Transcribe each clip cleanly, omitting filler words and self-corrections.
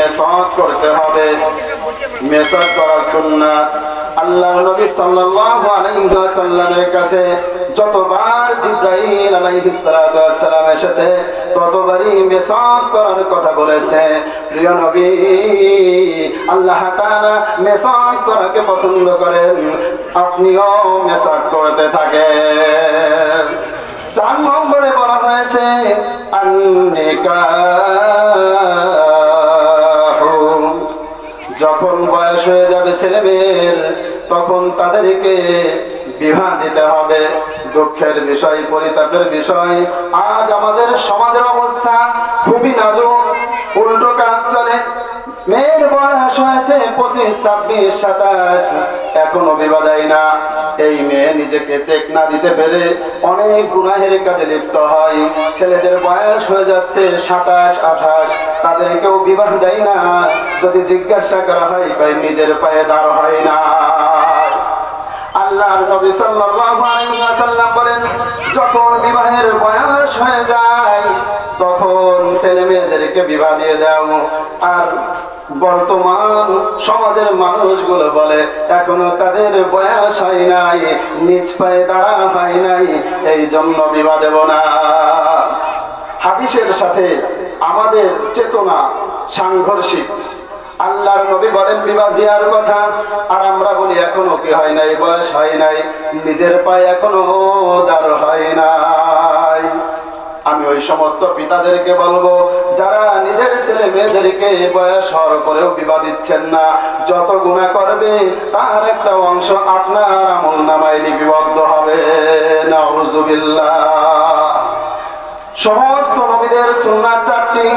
মেসাজ করতে হবে। মেসাজ করা সুন্নাত। আল্লাহর নবী সাল্লাল্লাহু আলাইহি ওয়াসাল্লামের কাছে যতবার জিবরাইল আলাইহিস সালাতু ওয়াস সালাম এসেছে ততবারই মেসাজ করার কথা বলেছে। প্রিয় নবী, আল্লাহ তাআলা মেসাজ করাকে পছন্দ করেন, আপনিও মেসাজ করতে থাকেন। 4 নম্বরে বলা হয়েছে আন-নিকাহু। যখন বয়স হয়ে যাবে ছেলে মেয়ের তখন তাদেরকে বিবাহ দিতে হবে। দুঃখের বিষয়, পরিতাপের বিষয়, আজ আমাদের সমাজের অবস্থা খুবই নাজুক। উল্টো কাজ চলে। মেয়ের বয়স হয়েছে 25, 26, 27, এখনো বিবাহ দেয় না। এই মেয়ে নিজেকে চেক না দিতে পেরে অনেক গুনাহের কাজে লিপ্ত হয়। ছেলেদের বয়স হয়ে যাচ্ছে 27, 28, তাদেরকেও বিবাহ দেয় না। যদি জিজ্ঞাসা করা হয় কয় নিজের পায়ে দাঁড় হয় না। আল্লাহর নবী সাল্লাল্লাহু আলাইহি ওয়াসাল্লাম বলেন, যখন বিবাহের বয়স হয়ে যায় তখন ছেলে মেয়েদেরকে বিবাহ দিয়ে দাও। আর বর্তমান সমাজের মানুষগুলো বলে এখনো তাদের বয়স হয় নাই, নিজ পায়ে দাঁড়া হয় নাই, এই জন্য বিবাহ দেব না। হাদিসের সাথে আমাদের চেতনা সাংঘর্ষিক। আল্লাহর নবী বলেন বিবাহ দেওয়ার কথা, আর আমরা বলি এখনো কি হয় নাই, বয়স হয় নাই, নিজের পায়ে এখনো দাঁড় হয় নাই। আমি ওই সমস্ত পিতাদেরকে বলবো যারা নিজের ছেলে মেয়েদেরকে বয়স হওয়ার পরেও বিবাহ দিচ্ছেন না, যত গুনাহ করবে তার একটা অংশ আপনার আমলনামায় লিপিবদ্ধ হবে। নাউযুবিল্লাহ। সমস্ত নবীদের সুন্নাত 4টি।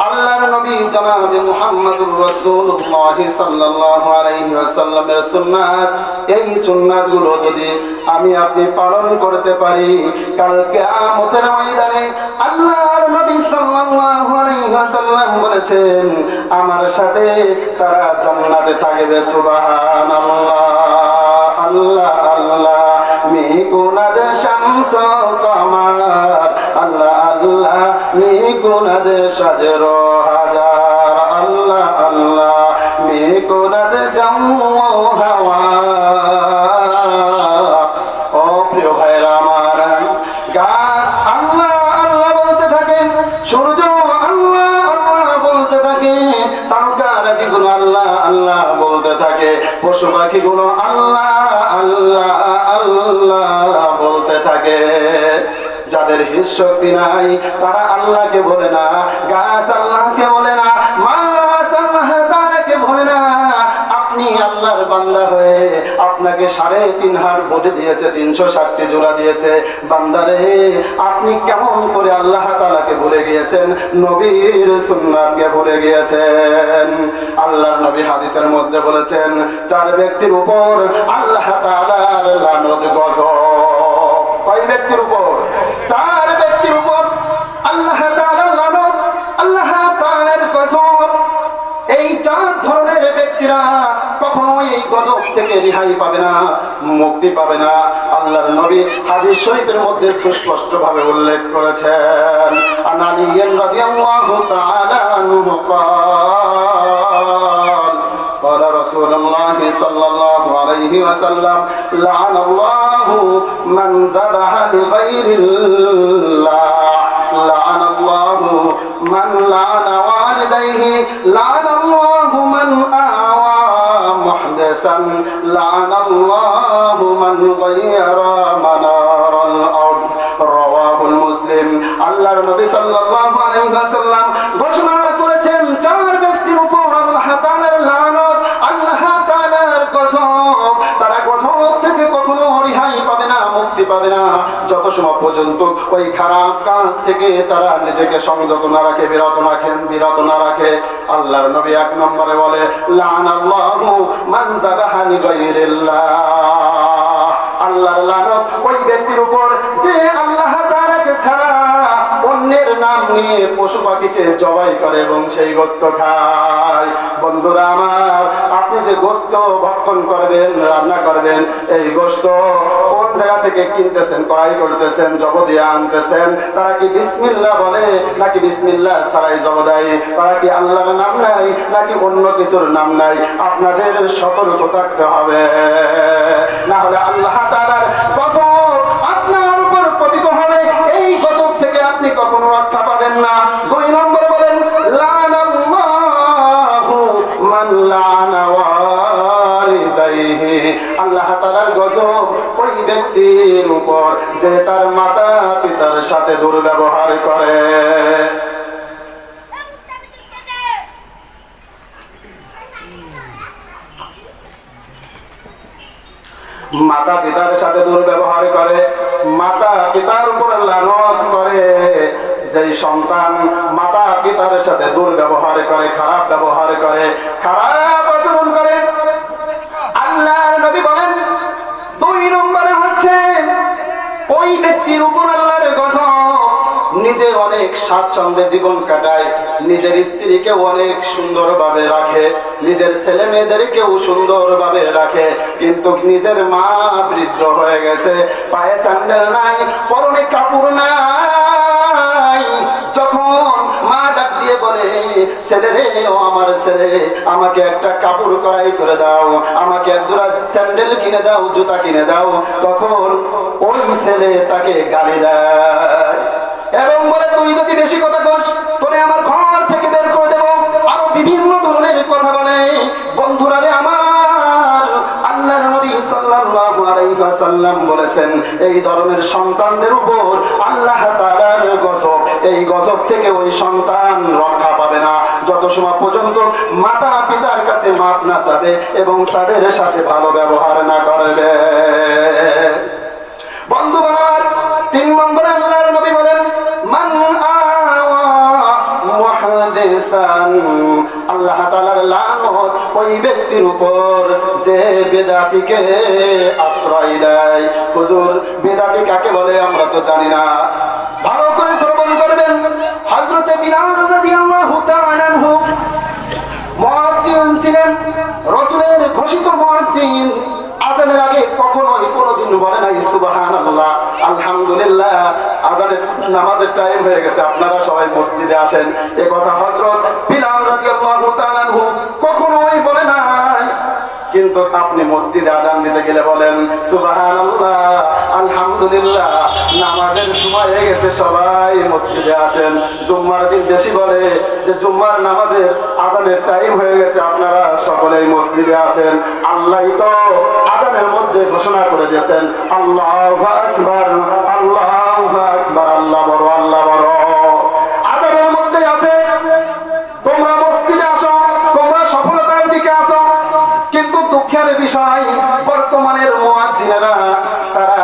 আল্লাহর নবী জনাবে মুহাম্মদুর রাসূলুল্লাহ সাল্লাল্লাহু আলাইহি ওয়াসাল্লামের সুন্নাত, এই সুন্নাতগুলো যদি আমি আপনি পালন করতে পারি, কাল কিয়ামতের ময়দানে আল্লাহর নবী সাল্লাল্লাহু আলাইহি ওয়াসাল্লাম বলেছেন আমার সাথে তারা জান্নাতে থাকবে। সুবহানাল্লাহ। আল্লাহ আল্লাহ মিকুনাদ শামস কামার, আল্লাহ আল্লাহ মিকুনাদ শাজর হাজার, আল্লাহ আল্লাহ মিকুনাদ জামু হাওয়া। ও প্রিয় ভাইরা আমার, গাছ আল্লাহ আল্লাহ বলতে থাকে, সূর্য আল্লাহ আল্লাহ বলতে থাকে, তারকারাজিগুলো আল্লাহ আল্লাহ বলতে থাকে, পশু পাখিগুলো আল্লাহ আল্লাহ আল্লাহ বলতে থাকে। যাদের হিস শক্তি নাই তারা আল্লাহকে বলে না, গাছ আল্লাহকে বলে না, মাছ আল্লাহ তাআলাকে বলে না। আপনি আল্লাহর বান্দা হয়ে আপনাকে 3.5 হাত বডি দিয়েছে, 360টি জোড়া দিয়েছে। বান্দারে, আপনি কেমন করে আল্লাহ তাআলাকে ভুলে গিয়েছেন, নবীর সুন্নাতকে ভুলে গিয়েছেন। আল্লাহর নবী হাদিসের মধ্যে বলেছেন 4 ব্যক্তির উপর আল্লাহ তাআলার লানত গজব। কয় ব্যক্তির উপর? 4 ব্যক্তির উপর আল্লাহ তাআলার লানত, আল্লাহ তাআলার গজব। এই 4 ধরনের ব্যক্তিরা কখনোই এই গজব থেকে রেহাই পাবে না, মুক্তি পাবে না। আল্লাহর নবী হাদিস শরীফের মধ্যে সুস্পষ্ট ভাবে উল্লেখ করেছেন। আলী রাদিয়াল্লাহু তাআলা আনহু قال رسول الله صلى الله عليه وسلم لعن الله من ذبح لغير الله، لعن الله من لعن والديه، لعن الله من آوى محدثا، لعن الله من غير منار الأرض। رواه المسلم। আল্লাহর নবী সাল্লাল্লাহু আলাইহি ওয়াসাল্লাম ঘোষণা করেছেন 4 ব্যক্তির উপর আল্লাহ তাআলার লানত, আল্লাহ তাআলার গজব। তারা গজব থেকে কখনো রেহাই পাবে না, মুক্তি পাবে না, যত সময় পর্যন্ত ওই খারাপ কাজ থেকে তারা নিজেকে সংযত না রাখে, বিরত না রাখে। আল্লাহর নবী 1 নম্বরে বলে লানাল্লাহু মান যাবাহা লিগাইরিল্লাহ। আল্লাহর লানত ওই ব্যক্তির উপর যে আল্লাহ তাআলাকে ছাড়া অন্যের নাম নিয়ে পশু পাখিকে জবাই করে এবং সেই গোশত খায়। বন্ধুরা আমার, আপনি যে গোশত ভক্ষণ করবেন, রান্না করবেন, এই গোশত কোন জায়গা থেকে কিনতেছেন, ক্রয় করতেছেন, জব দিয়ে আনতেছেন? তারা কি বিসমিল্লাহ বলে নাকি বিসমিল্লাহ ছাড়াই জব দেয়? তারা কি আল্লাহর নাম নাই নাকি অন্য কিছুর নাম নাই? আপনাদের সতর্ক থাকতে হবে, না হলে আল্লাহ তাআলার গজব আপনার উপর পতিত হবে। এই গজব থেকে আপনি কখনো রক্ষা পাবেন না। 2 নম্বর বলেন, লানাল্লাহু মান লানা ওয়ালিদাইহি। আল্লাহ তাআলার গজব ওই ব্যক্তির উপর যে তার মাতা পিতার সাথে দুর্ব্যবহার করে। মাতা পিতার সাথে দুর্ব্যবহার করে, মাতা পিতার উপর লানত করে। যেই সন্তান মাতা পিতার সাথে দুর্ব্যবহার করে, খারাপ ব্যবহার করে, খারাপ আচরণ করে, আল্লাহর নবী বলেন 2 নম্বরে হচ্ছে ওই ব্যক্তির উপর আল্লাহর গজব। নিজে অনেক স্বাচ্ছন্দ্যে জীবন কাটায়, নিজের স্ত্রীকে অনেক সুন্দরভাবে রাখে, নিজের ছেলে মেয়েদেরকেও সুন্দরভাবে রাখে, কিন্তু নিজের মা বৃদ্ধ হয়ে গেছে, পায়ে স্যান্ডেল নাই, পরনে কাপড় নাই। যখন মা ডাক দিয়ে বলে, ছেলে রে, ও আমার ছেলে, আমাকে একটা কাপড় ক্রয় করে দাও, আমাকে এক জোড়া স্যান্ডেল কিনে দাও, জুতা কিনে দাও, তখন ওই ছেলে তাকে গালি দেয় এবং বলে, তুই যদি বেশি কথা কস তোরে আমার ঘর থেকে বের করে দেব। আরো বিভিন্ন ধরনের কথা বলে। বন্ধুরা রে আমার, আল্লাহর নবী সাল্লাল্লাহু আলাইহি ওয়াসাল্লাম বলেছেন, এই ধরনের সন্তানদের উপর আল্লাহ তাআলার গজব, এই গজব থেকে ওই সন্তান রক্ষা পাবে না যত সময় পর্যন্ত মাতা পিতার কাছে মাপ না চাবে এবং তাদের সাথে ভালো ব্যবহার না করবে। বন্ধু বানার 3 নম্বরে আল্লাহর নবী বলেন, মান আওয়া মুহাদ্দিসান। আল্লাহ তাআলার লানত ওই ব্যক্তির উপর যে বেদাতীকে আশ্রয় দেয়। হুজুর, বেদাতী কাকে বলে আমরা তো জানি না, ভালো করে শ্রবণ করবেন। হযরতে বিলাল রাদিয়াল্লাহু তাআলা আনহু মুয়াজ্জিন ছিলেন, রাসূলের ঘোষিত মুয়াজ্জিন। আজানের আগে কখনোই কোনোদিন বলে নাই সুবহানাল্লাহ, আলহামদুলিল্লাহ, আজানের নামাজের টাইম হয়ে গেছে, আপনারা সবাই মসজিদে আসেন। এই কথা হযরত বিলাল রাদিয়াল্লাহু তাআলা আনহু কখনোই বলে নাই। কিন্তু আপনি মসজিদে আজান দিতে গেলে বলেন সুবহানাল্লাহ, আলহামদুলিল্লাহ, নামাজের সময় হয়ে গেছে, সবাই মসজিদে আসেন। জুম্মার দিন বেশি বলে যে জুম্মার নামাজের আজানের টাইম হয়ে গেছে, আপনারা সকলেই মসজিদে আসেন। আল্লাহই তো আজানের মধ্যে ঘোষণা করে দিয়েছেন, আল্লাহু আকবার, আল্লাহু আকবার, আল্লাহ বড়, আল্লাহ বড়। আজানের মধ্যে আছে তোমরা মসজিদে আসো, তোমরা সফলতার দিকে আসো। কিন্তু দুঃখের বিষয়, বর্তমানের মুয়াজ্জিনেরা তারা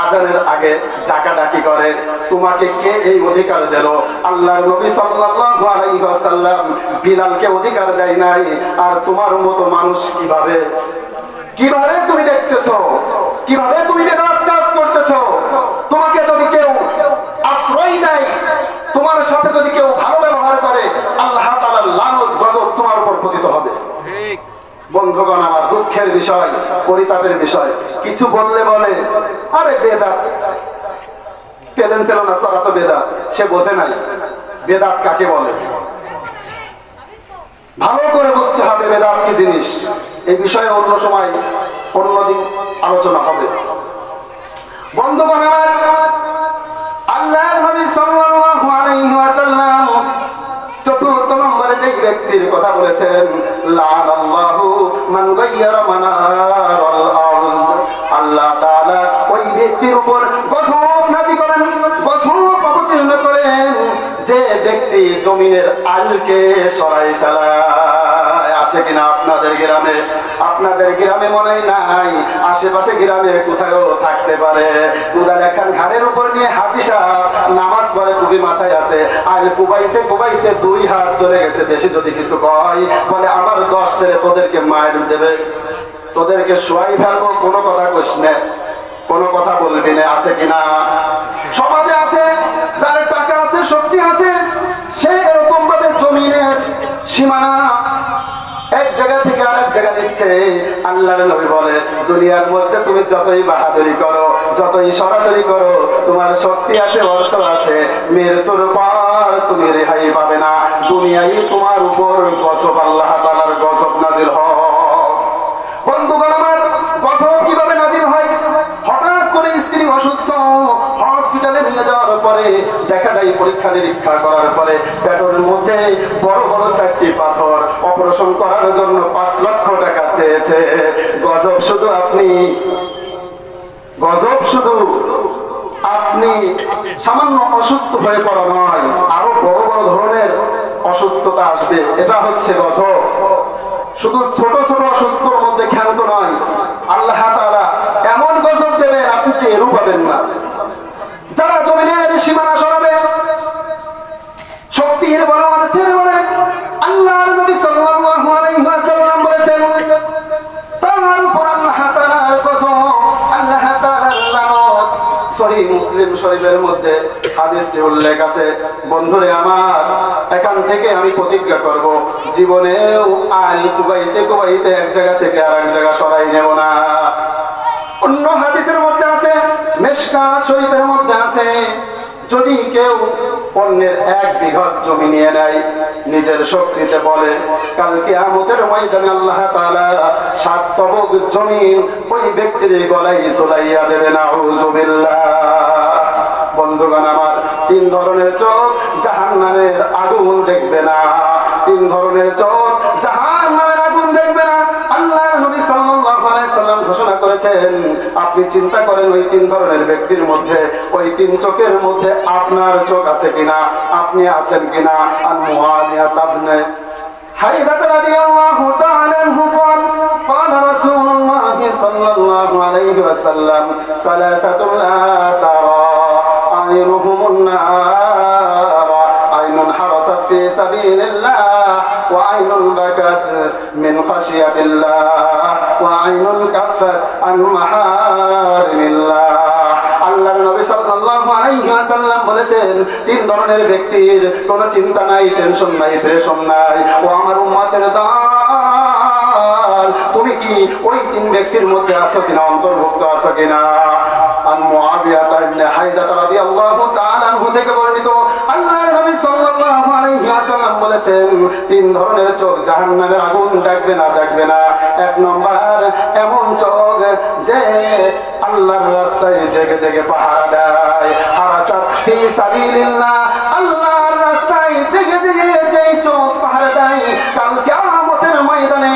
আজানের আগে ডাকাডাকি করে। তোমাকে কে এই অধিকার দিল? আল্লাহর নবী সাল্লাল্লাহু আলাইহি ওয়াসাল্লাম বিলালকে অধিকার দেয় নাই। আর তোমার মতো মানুষ কিভাবে তুমি দেখতেছো, কিভাবে তুমি বেদাত কাজ করতেছো? তোমাকে যদি কেউ আশ্রয় দেয়, তোমার সাথে যদি কেউ ভালো ব্যবহার করে, আল্লাহ তাআলার লানত গজব তোমার উপর পতিত হবে। ঠিক বন্ধুগণ, আমার দুঃখের বিষয়, পরিতাপের বিষয়, কিছু বললে বলে আরে বেদাত পেলেন ছিল না, সারা তো বেদাত। সে বোঝে নাই বেদাত কাকে বলে। ভালো করে বুঝতে হবে বেদাত কি জিনিস। এই বিষয়ে অন্য সময় অন্যদিন আলোচনা হবে। বন্ধুগণ আমার, আল্লাহর নবী সাল্লাল্লাহু আলাইহি ওয়াসাল্লাম 4 নম্বরে যে ব্যক্তির কথা বলেছেন, লানাল্লাহু মান গায়্যারা মানারাল আরদ। আল্লাহ তাআলা ওই ব্যক্তির উপর গজব নাযিল করেন, গজব অবতীর্ণ করেন যে ব্যক্তি জমিনের আলকে সরাই ফেলায়। আছে কিনা আপনাদের গ্রামে? আপনাদের গ্রামে মনে নাই, আশেপাশে গ্রামে কোথাও থাকতে পারে। কুদাল একখান ঘাড়ের উপর নিয়ে হাজী সাহেব নামাজ পড়ে, টুপি মাথায় আছে, আর কুবাইতে কুবাইতে 2 হাত চলে গেছে। বেশি যদি কিছু কয় বলে আমার 10 ছেলে তোদেরকে মায়ের দেবে, তোদেরকে শোয়াই ফেলবো, কোনো কথা কইস না, কোনো কথা বলবি না। আছে কিনা? সমাজে আছে, যার টাকা আছে, শক্তি আছে, সে এরকম ভাবে জমিনের সীমানা এক জায়গা থেকে আরেক জায়গায় দিচ্ছে। আল্লাহর নবী বলে, দুনিয়ার মধ্যে তুমি যতই বাহাদুরি করো, যতই সরাসরি করো, তোমার শক্তি আছে, অর্থ আছে, মৃত্যুর পর তুমি রেহাই পাবে না। দুনিয়ায় তোমার উপর গজব, আল্লাহ তাআলার গজব নাজিল হয়। বন্ধুগণ আমার, গজব কিভাবে নাজিল হয়? হঠাৎ করে স্ত্রী অসুস্থ, হসপিটালে নিয়ে যাওয়ার পরে দেখা যায়, পরীক্ষা নিরীক্ষা করার পরে পেটের মধ্যে বড় বড় 4টি পাথর, অপারেশন করার জন্য 5 লক্ষ টাকা চেয়েছে। গজব শুধু আপনি সামান্য অসুস্থ হয়ে পড়া নয়, আরো বড় বড় ধরনের অসুস্থতা আসবে, এটা হচ্ছে গজব। শুধু ছোট ছোট অসুস্থর মধ্যে ক্ষান্ত নয়, আল্লাহ তাআলা এমন গজব দেবেন আপনি টেরও পাবেন না। যারা জমিনের সীমানা সরাবে, শক্তির বড় অর্থের বলে, আল্লাহর নবী সাল্লাল্লাহু আলাইহি ওয়াসাল্লাম বলেছেন, তার উপর আল্লাহ তাআলার কসম, আল্লাহ তাআলার লানত। সহিহ মুসলিম শরীফের মধ্যে হাদিসটি উল্লেখ আছে। বন্ধুরে আমার, এখান থেকে আমি প্রতিজ্ঞা করব, জীবনেও আল কুবাইতে এক জায়গা থেকে আরেক জায়গা সরাই নেব না। অন্য হাদিসের মধ্যে আছে, মিশকাত শরীফের মধ্যে আছে, যদি কেউ অন্যের 1 বিঘা জমি নিয়ে নেয়, নিজের শক্তিতে বলে, কাল কিয়ামতের ময়দানে আল্লাহ তাআলা 7 তবক জমিন ওই ব্যক্তির গলায় ঝুলাইয়া দেবে। নাউযুবিল্লাহ। বন্ধুগণ আমার, 3 ধরনের চোখ জাহান্নামের আগুন দেখবে না। 3 ধরনের চোখ জাহান্নামের আগুন দেখবে না। আল্লাহর নবী সাল্লাল্লাহু আলাইহি সাল্লাম ঘোষণা করেছেন, আপনি চিন্তা করেন ওই 3 ধরনের ব্যক্তির মধ্যে, ওই 3 চোখের মধ্যে আপনার চোখ আছে কিনা, আপনি আছেন কিনা। আন মুআবিয়া ইবনে হাইদা রাদিয়াল্লাহু তাআলা আনহু قال قال رسول الله صلى الله عليه وسلم ثلاثة لا ترى أعينهم النار، عين حرست في سبيل الله، وعين بكت من خشية الله، وعين كفت عن محارم الله। আল্লাহর নবী সাল্লাল্লাহু আলাইহি ওয়াসাল্লাম বলেছেন, 3 ধরনের ব্যক্তির কোনো চিন্তা নাই, টেনশন নাই, প্রেশন নাই। ও আমার উম্মতের দল, তুমি কি ওই 3 ব্যক্তির মধ্যে আছো কিনা, অন্তর্ভুক্ত আছো কিনা? আন মুআবিয়া ইবনে হাইদা রাদিয়াল্লাহু তাআলা আনহু থেকে বর্ণিত, আল্লাহর নবী সাল্লাল্লাহু আলাইহি ওয়াসাল্লাম বলেছেন, 3 ধরনের চোখ জাহান্নামের আগুন দেখবে না। 1 নম্বর এমন চোখ যে আল্লাহর রাস্তায় জেগে জেগে পাহারা দেয়। হারাসাত ফি সাবিলিল্লাহ, আল্লাহর রাস্তায় জেগে জেগে যেই চোখ পাহারা দেয়, কাল কিয়ামতের ময়দানে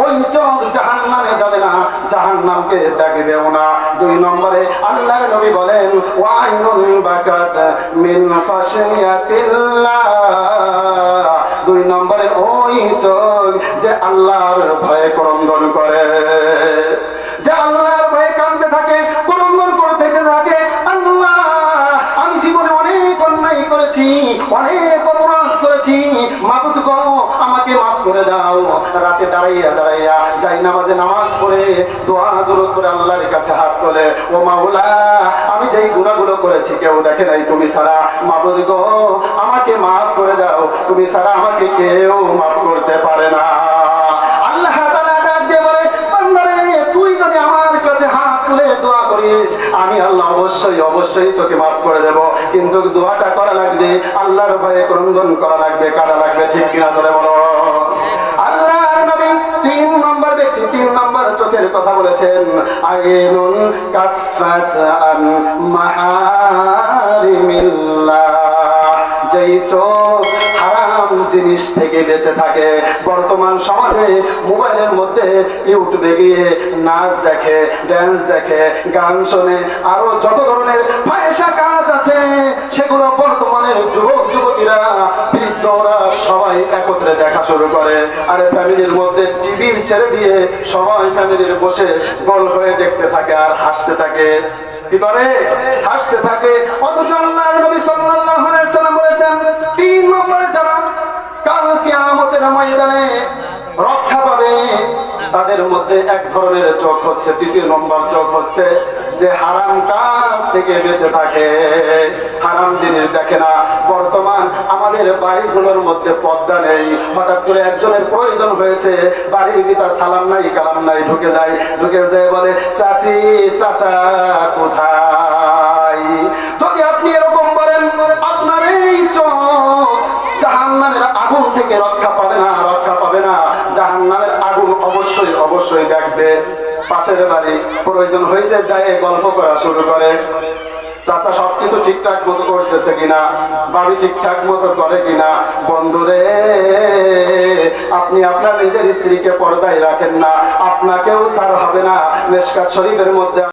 ওই চোখ জাহান্নামে যাবে না, জাহান্নামকে দেখবেও না। 2 নম্বরে আল্লাহর নবী বলেন, ওয়াইনুন বাকাত মিন খাশিয়াতিল্লাহ, 2 নম্বরে ওই চোখ যে আল্লাহর ভয়ে ক্রন্দন করে, যে আল্লাহর ভয়ে কাঁদতে থাকে, ক্রন্দন করতে থাকে, আল্লাহ আমি জীবনে অনেক অন্যায় করেছি, অনেক অপরাধ করেছি, মাবুদ গো আমাকে মাফ করে দাও। রাতে দাঁড়াইয়া যাই নামাজে নামাজ পড়ে দোয়া দরুদ করে আল্লাহর কাছে হাত তোলে, ও মাওলা আমি যেই গুনাহগুলো করেছি কেউ দেখে নাই তুমি ছাড়া, মাবুদ গো আমাকে মাফ করে দাও, তুমি ছাড়া আমাকে কেউ মাফ করতে পারে না। আল্লাহ তাআলা ডাক দিয়ে বলে, বান্দারে তুই যদি আমার কাছে হাত তুলে দোয়া করিস, আমি আল্লাহ অবশ্যই তোকে মাফ করে দেব, কিন্তু দোয়াটা করা লাগবে, আল্লাহর ভয়ে ক্রন্দন করা লাগবে, কাঁদা লাগবে, ঠিক কিনা চলে বলো? আল্লাহর নবী 3 নম্বর ব্যক্তি, 3 নম্বর চোখের কথা বলেছেন, আইনুন কাফাত আন মাহারিমিল্লাহ, যেই চোখ হারাম জিনিস থেকে বেঁচে থাকে। বর্তমান সমাজে মোবাইলের মধ্যে ইউটিউবে গিয়ে নাচ দেখে, ড্যান্স দেখে, গান শোনে, আরো যত ধরনের ফাহিশা কাজ আছে সেগুলো বর্তমানের যুবক যুবতীরা, বৃদ্ধরা সবাই একত্রে দেখা শুরু করে। আর ফ্যামিলির মধ্যে টিভি ছেড়ে দিয়ে সবাই ফ্যামিলির বসে গোল হয়ে দেখতে থাকে আর হাসতে থাকে। কি করে? হাসতে থাকে। অথচ আল্লাহর নবী সাল্লাল্লাহু আলাইহি সাল্লাম বলেছেন, 3 নম্বরে যারা কাল কিয়ামতের ময়দানে রক্ষা পাবে তাদের মধ্যে 1 ধরনের চোখ হচ্ছে, 3 নম্বর চোখ হচ্ছে যে হারাম কাজ থেকে বেঁচে থাকে, হারাম জিনিস দেখে না। বর্তমান আমাদের বাড়িগুলোর মধ্যে পর্দা নেই, হঠাৎ করে একজনের প্রয়োজন হয়েছে, বাড়ির ভিতর সালাম নাই কালাম নাই, ঢুকে যায় বলে চাচি চাচা কোথায়। যদি আপনি এরকম বলেন, আপনার এই চোখ জাহান্নামের আগুন থেকে রক্ষা পাবে না, জাহান্নামের আগুন অবশ্যই দেখবে। পাশের বাড়ি প্রয়োজন হয়েছে, যায় গল্প করা শুরু করে, চাচা সবকিছু ঠিকঠাক মতো করতেছে কিনা, ভাবি ঠিকঠাক মতো করে কিনা। বন্ধুরে, আপনি আপনার নিজের স্ত্রীকে পর্দায় রাখেন না, আপনাকেও ছাড় হবে না। মিশকাত শরীফের মধ্যে